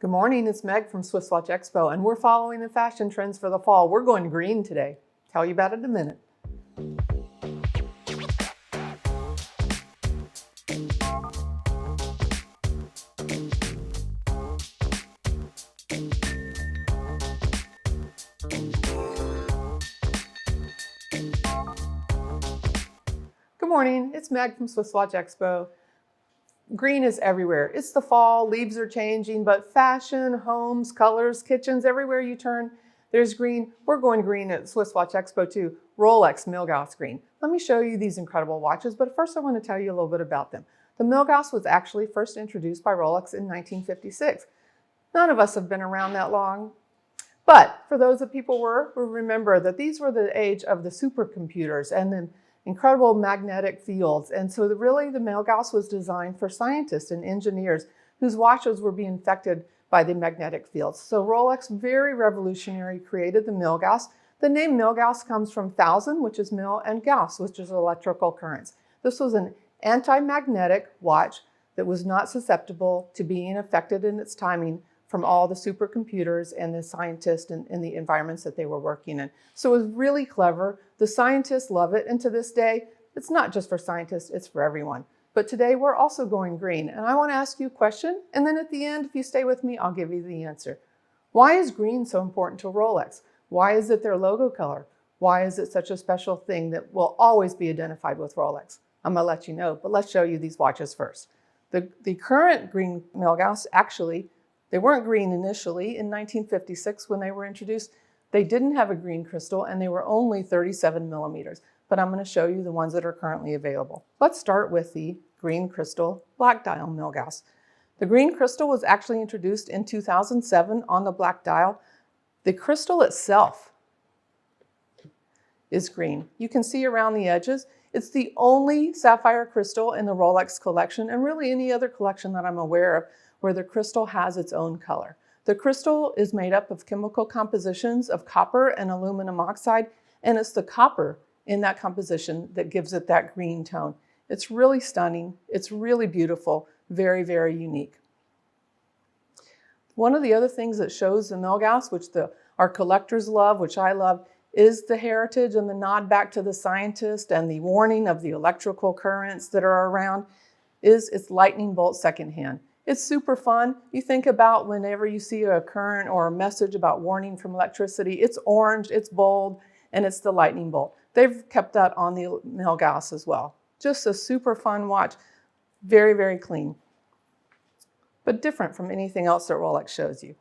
Good morning, it's Meg from SwissWatchExpo, and we're following the fashion trends for the fall. We're going green today. Tell you about it in a minute. Good morning, it's Meg from SwissWatchExpo. Green is everywhere. It's the fall, leaves are changing, but fashion, homes, colors, kitchens, everywhere you turn, there's green. We're going green at SwissWatchExpo too. Rolex Milgauss green. Let me show you these incredible watches, but first I want to tell you a little bit about them. The Milgauss was actually first introduced by Rolex in 1956. None of us have been around that long, but for those that people were, remember that these were the age of the supercomputers and the incredible magnetic fields. And so really the Milgauss was designed for scientists and engineers whose watches were being affected by the magnetic fields. So Rolex, very revolutionary, created the Milgauss. The name Milgauss comes from thousand, which is mil, and Gauss, which is electrical currents. This was an anti-magnetic watch that was not susceptible to being affected in its timing from all the supercomputers and the scientists and the environments that they were working in. So it was really clever. The scientists love it, and to this day, it's not just for scientists, it's for everyone. But today we're also going green, and I want to ask you a question, and then at the end, if you stay with me, I'll give you the answer. Why is green so important to Rolex? Why is it their logo color? Why is it such a special thing that will always be identified with Rolex? I'm going to let you know, but let's show you these watches first. The current green Milgauss, actually, they weren't green initially. In 1956, when they were introduced, they didn't have a green crystal and they were only 37 millimeters. But I'm going to show you the ones that are currently available. Let's start with the green crystal black dial Milgauss. The green crystal was actually introduced in 2007 on the black dial. The crystal itself is green. You can see around the edges. It's the only sapphire crystal in the Rolex collection, and really any other collection that I'm aware of, where the crystal has its own color. The crystal is made up of chemical compositions of copper and aluminum oxide, and it's the copper in that composition that gives it that green tone. It's really stunning. It's really beautiful, very, very unique. One of the other things that shows the Milgauss, which our collectors love, which I love, is the heritage and the nod back to the scientist and the warning of the electrical currents that are around, is its lightning bolt second hand. It's super fun. You think about whenever you see a current or a message about warning from electricity, it's orange, it's bold, and it's the lightning bolt. They've kept that on the Milgauss as well. Just a super fun watch. Very, very clean, but different from anything else that Rolex shows you.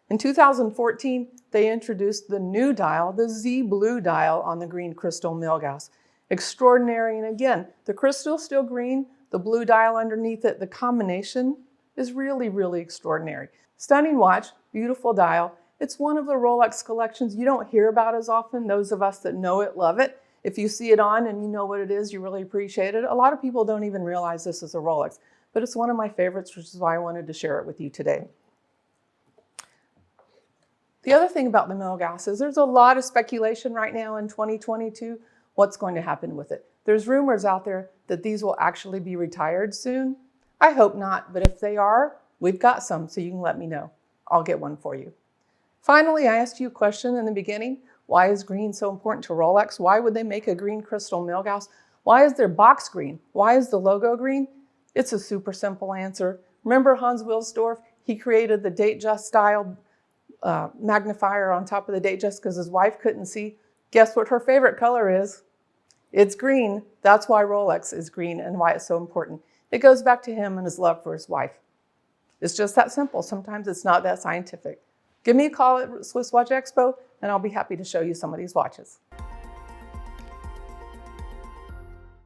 In 2014, they introduced the new dial, the Z Blue dial on the green crystal Milgauss. Extraordinary, and again, the crystal's still green, the blue dial underneath it, the combination is really, really extraordinary. Stunning watch, beautiful dial. It's one of the Rolex collections you don't hear about as often. Those of us that know it love it. If you see it on and you know what it is, you really appreciate it. A lot of people don't even realize this is a Rolex, but it's one of my favorites, which is why I wanted to share it with you today. The other thing about the Milgauss is there's a lot of speculation right now in 2022 what's going to happen with it. There's rumors out there that these will actually be retired soon. I hope not, but if they are, we've got some, so you can let me know. I'll get one for you. Finally, I asked you a question in the beginning. Why is green so important to Rolex? Why would they make a green crystal Milgauss? Why is their box green? Why is the logo green? It's a super simple answer. Remember Hans Wilsdorf? He created the Datejust style magnifier on top of the Datejust because his wife couldn't see. Guess what her favorite color is? It's green. That's why Rolex is green and why it's so important. It goes back to him and his love for his wife. It's just that simple. Sometimes it's not that scientific. Give me a call at SwissWatchExpo and I'll be happy to show you some of these watches.